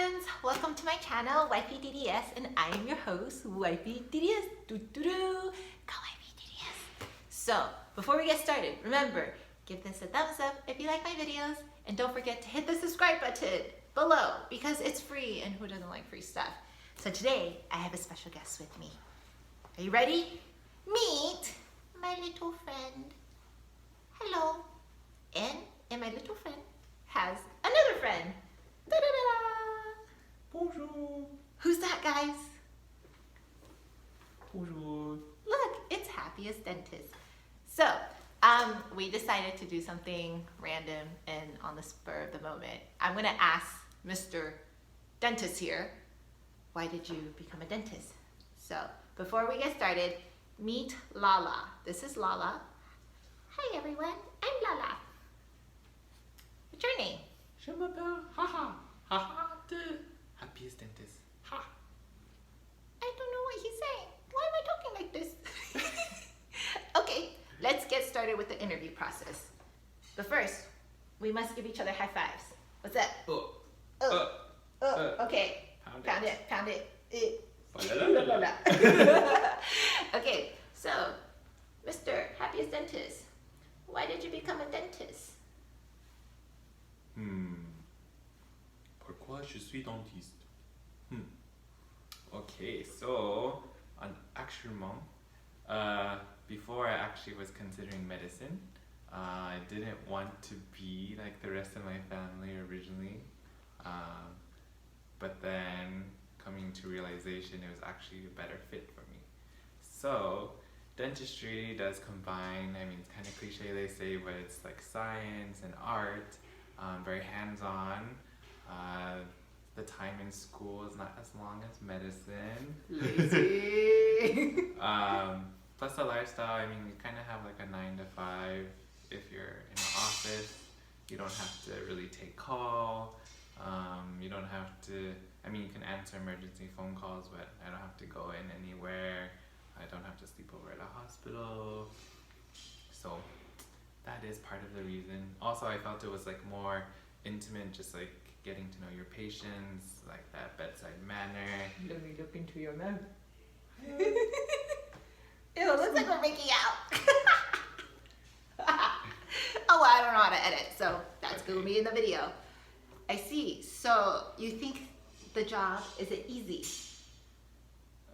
friends, welcome to my channel, Wifey DDS, and I am your host, Wifey DDS. Wifey DDS. So, before we get started, remember, give this a thumbs up if you like my videos, and don't forget to hit the subscribe button below because it's free, and who doesn't like free stuff? So today, I have a special guest with me. Are you ready? Meet my little friend. Hello. And my little friend has another friend. Da-da-da-da. Bonjour. Who's that, guys? Bonjour. Look, it's Happiest Dentist. So, we decided to do something random and on the spur of the moment. I'm gonna ask Mr. Dentist here, why did you become a dentist? So, before we get started, meet Lala. This is Lala. Hi everyone, I'm Lala. What's your name? Je m'appelle Haha. Haha de happiest dentist. Ha. I don't know what he's saying. Why am I talking like this? Okay, let's get started with the interview process. But first, we must give each other high fives. What's that? Okay. Pound it. Okay, so, Mr. Happiest Dentist, why did you become a dentist? Pourquoi je suis dentiste? Okay, so actuellement, before I actually was considering medicine, I didn't want to be like the rest of my family originally, but then coming to realization it was actually a better fit for me. So dentistry does combine, I mean it's kind of cliche they say, but it's like science and art, very hands-on. The time in school is not as long as medicine. Lazy. Plus the lifestyle, I mean, you kind of have like a 9 to 5 if you're in an office. You don't have to really take call. You don't have to, I mean, you can answer emergency phone calls, but I don't have to go in anywhere. I don't have to sleep over at a hospital. So that is part of the reason. Also, I felt it was like more intimate, just like getting to know your patients, like that bedside manner. Let me look into your mouth. Ew, it looks like we're making out. Oh, well, I don't know how to edit, so that's Okay. gonna be in the video. I see. So you think the job is it easy?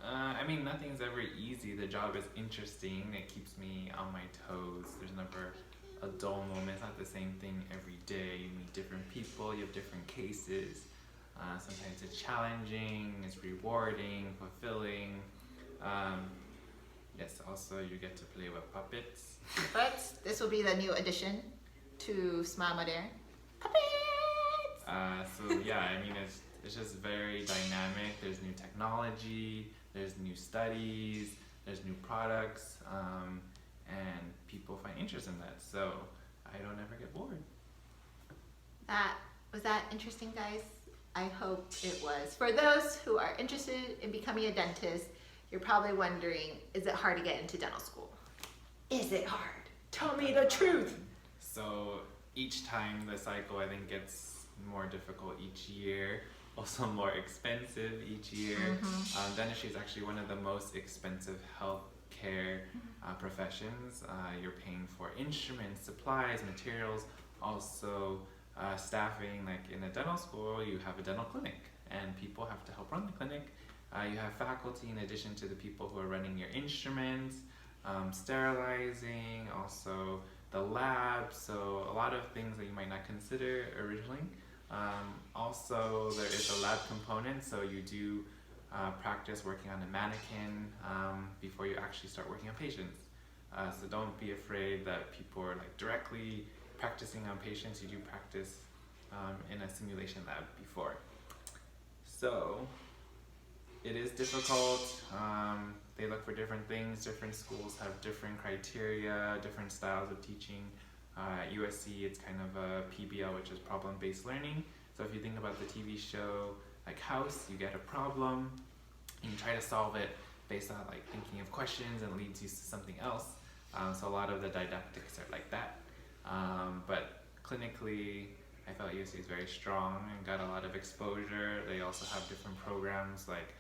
I mean, nothing's ever easy. The job is interesting. It keeps me on my toes. There's never a dull moment. It's not the same thing every day. You meet different people. You have different cases. Sometimes it's challenging. It's rewarding, fulfilling. Yes, also you get to play with puppets. But this will be the new addition to Smile Mother. Puppets! So yeah, I mean, it's just very dynamic. There's new technology. There's new studies. There's new products. And people find interest in that, so I don't ever get bored. Was that interesting, guys? I hope it was. For those who are interested in becoming a dentist, you're probably wondering, is it hard to get into dental school? Is it hard? Tell me the truth. So each time the cycle, I think, gets more difficult each year. Also more expensive each year. Dentistry is actually one of the most expensive healthcare professions. You're paying for instruments, supplies, materials, also staffing. Like in a dental school, you have a dental clinic and people have to help run the clinic. You have faculty in addition to the people who are running your instruments, sterilizing, also the lab, so a lot of things that you might not consider originally. Also, there is a lab component, so you do practice working on a mannequin before you actually start working on patients. So don't be afraid that people are like directly practicing on patients. You do practice in a simulation lab before. So it is difficult. They look for different things. Different schools have different criteria, different styles of teaching. At USC, it's kind of a PBL, which is problem-based learning. So if you think about the TV show like House, you get a problem, and you try to solve it based on like thinking of questions, and it leads you to something else. So a lot of the didactics are like that. But clinically, I felt USC is very strong and got a lot of exposure. They also have different programs like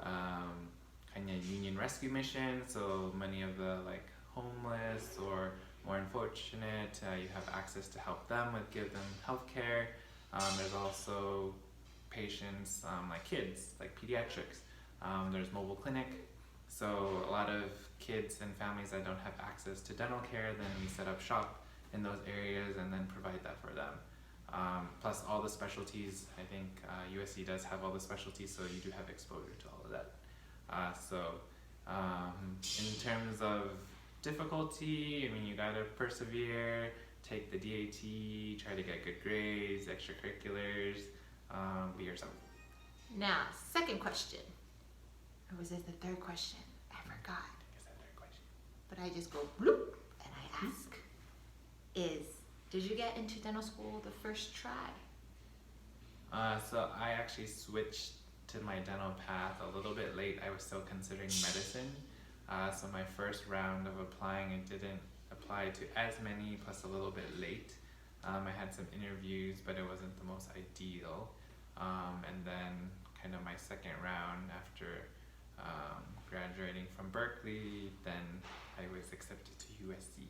kind of union rescue mission. So many of the like homeless or more unfortunate, you have access to help them with give them health care. There's also patients like kids, like pediatrics. There's mobile clinic. So a lot of kids and families that don't have access to dental care, then we set up shop in those areas and then provide that for them. Plus all the specialties, I think USC does have all the specialties, so you do have exposure to all of that. In terms of difficulty, I mean, you gotta persevere, take the DAT, try to get good grades, extracurriculars, be yourself. Now, second question. Or was it the third question? I forgot. Is that third question? But I just go bloop and I ask did you get into dental school the first try? So I actually switched to my dental path a little bit late. I was still considering medicine. So my first round of applying, it didn't apply to as many, plus a little bit late. I had some interviews, but it wasn't the most ideal. And then kind of my second round after graduating from Berkeley, then I was accepted to USC.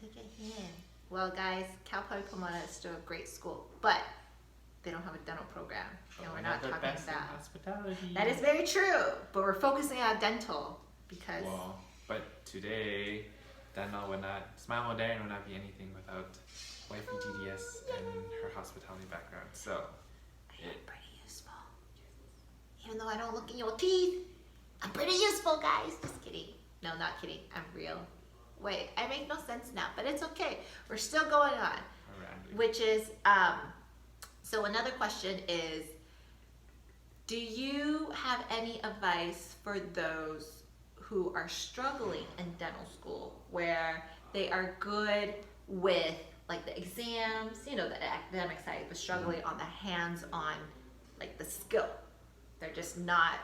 Look at him. Well, guys, Cal Poly Pomona is still a great school, but they don't have a dental program. And we're not the talking best in about hospitality. that. Is very true, but we're focusing on dental because But today, dental would not, Smile Modern would not be anything without wifey DDS and her hospitality background. So I am pretty useful. Even though I don't look in your teeth, I'm pretty useful, guys. Just kidding. No, not kidding. I'm real. Wait, I make no sense now, but it's okay. We're still going on. Which is, so another question is, do you have any advice for those who are struggling in dental school, where they are good with like the exams, you know, the academic side, but struggling on the hands-on, like the skill? They're just not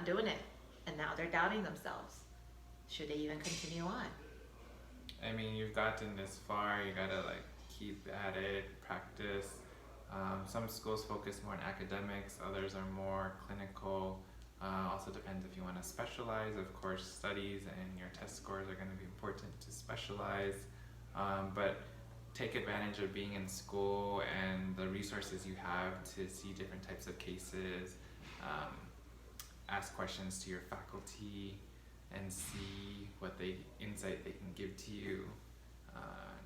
doing it, and now they're doubting themselves. Should they even continue on? I mean, you've gotten this far, you gotta like keep at it, practice. Some schools focus more on academics, others are more clinical. Also depends if you want to specialize. Of course, studies and your test scores are going to be important to specialize. But take advantage of being in school and the resources you have to see different types of cases. Ask questions to your faculty and see what insight they can give to you.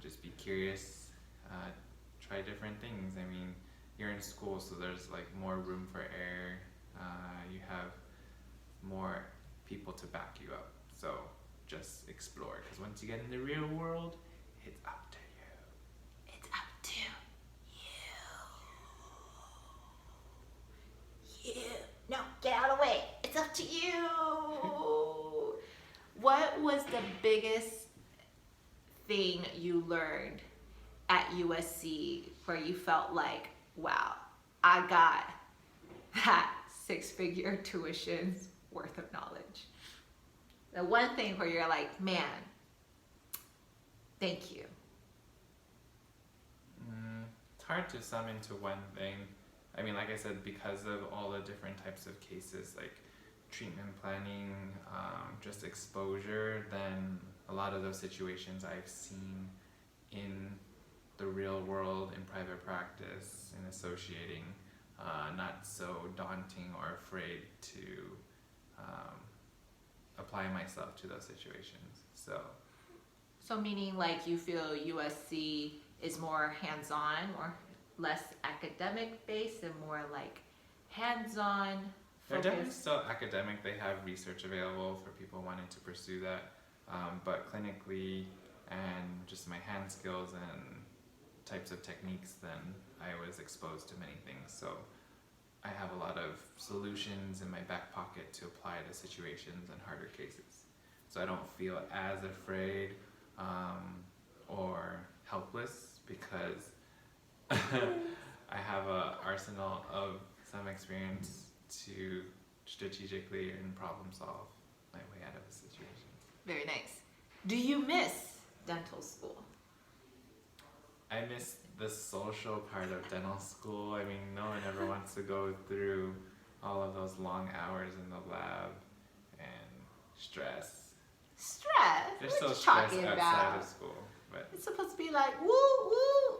Just be curious, try different things. I mean, you're in school, so there's like more room for error. You have more people to back you up. So just explore, because once you get in the real world, it's up to you. It's up to you. You. No, get out of the way. It's up to you. What was the biggest thing you learned at USC where you felt like, wow, I got that 6-figure tuition's worth of knowledge? The one thing where you're like, man, thank you. It's hard to sum into one thing. I mean, like I said, because of all the different types of cases, like treatment planning, just exposure, then a lot of those situations I've seen in the real world, in private practice, in associating, not so daunting or afraid to apply myself to those situations. So meaning like you feel USC is more hands-on or less academic based and more like hands-on they're focused? definitely still academic. They have research available for people wanting to pursue that. But clinically and just my hand skills and types of techniques, then I was exposed to many things. So I have a lot of solutions in my back pocket to apply to situations and harder cases. So I don't feel as afraid or helpless, because I have an arsenal of some experience to strategically and problem solve my way out of a situation. Very nice. Do you miss dental school? I miss the social part of dental school. I mean, no one ever wants to go through all of those long hours in the lab and stress. Stress? There's What still you stress talking outside about? of school, but It's supposed to be like, woo, woo.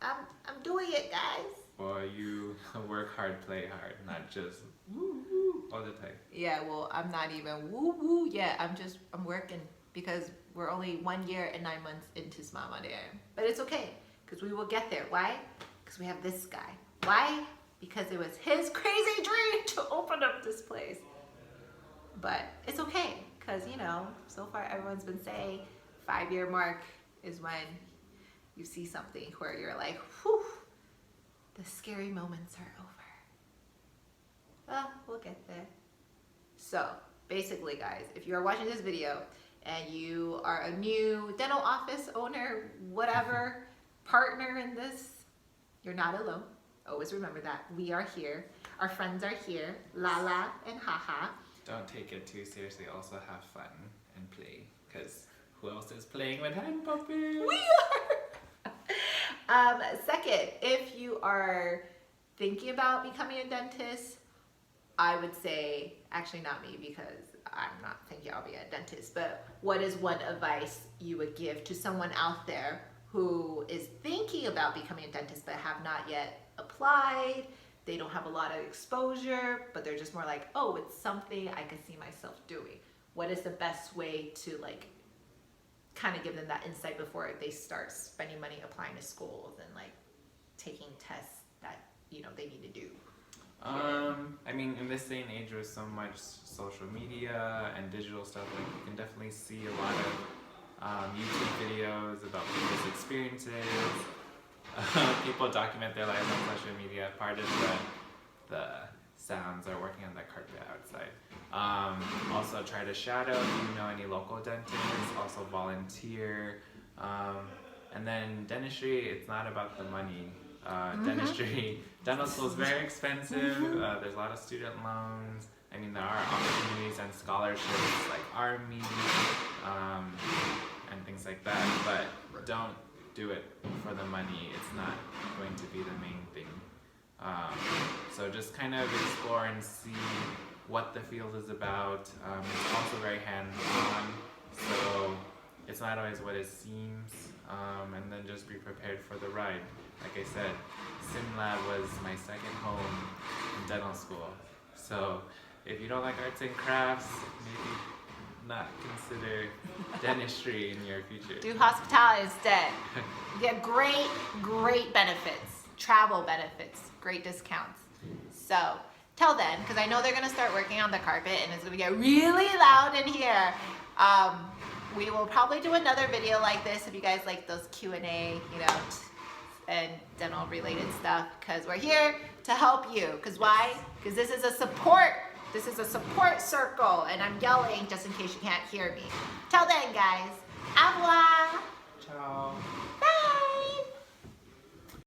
I'm doing it, guys. well, you work hard, play hard, not just woo woo all the time. Yeah, well, I'm not even woo woo yet. I'm working because we're only 1 year and 9 months into Mama Day. But it's okay, because we will get there. Why? Because we have this guy. Why? Because it was his crazy dream to open up this place. But it's okay, because, you know, so far everyone's been saying 5-year mark is when you see something where you're like, whew, the scary moments are over. Well, we'll get there. So, basically, guys, if you are watching this video and you are a new dental office owner, whatever, partner in this, you're not alone. Always remember that. We are here. Our friends are here. Lala and Haha. Don't take it too seriously. Also have fun and play, because who else is playing with hand puppets? We are! Second, if you are thinking about becoming a dentist, I would say, actually not me, because I'm not thinking I'll be a dentist, but what is one advice you would give to someone out there who is thinking about becoming a dentist but have not yet applied? They don't have a lot of exposure, but they're just more like, oh, it's something I can see myself doing. What is the best way to like kind of give them that insight before they start spending money applying to schools and like taking tests that, you know, they need to do? I mean, in this day and age with so much social media and digital stuff, like you can definitely see a lot of YouTube videos about people's experiences. People document their lives on social media. Part of the sounds are working on the carpet outside. Also try to shadow if you know any local dentists. Also volunteer. And then dentistry, it's not about the money. Dentistry, dental school is very expensive. There's a lot of student loans. I mean, there are opportunities and scholarships like Army and things like that, but don't do it for the money. It's not going to be the main thing. So just kind of explore and see what the field is about. It's also very hands-on, so it's not always what it seems. And then just be prepared for the ride. Like I said, SimLab was my second home in dental school. So if you don't like arts and crafts, maybe not consider dentistry in your future. Do hospitality instead. You get great benefits, travel benefits, great discounts. So till then, because I know they're gonna start working on the carpet and it's gonna get really loud in here. We will probably do another video like this if you guys like those Q&A, you know, and dental related stuff, because we're here to help you. Because why? Because this is a support circle, and I'm yelling just in case you can't hear me. Till then, guys, au revoir. Ciao. Bye.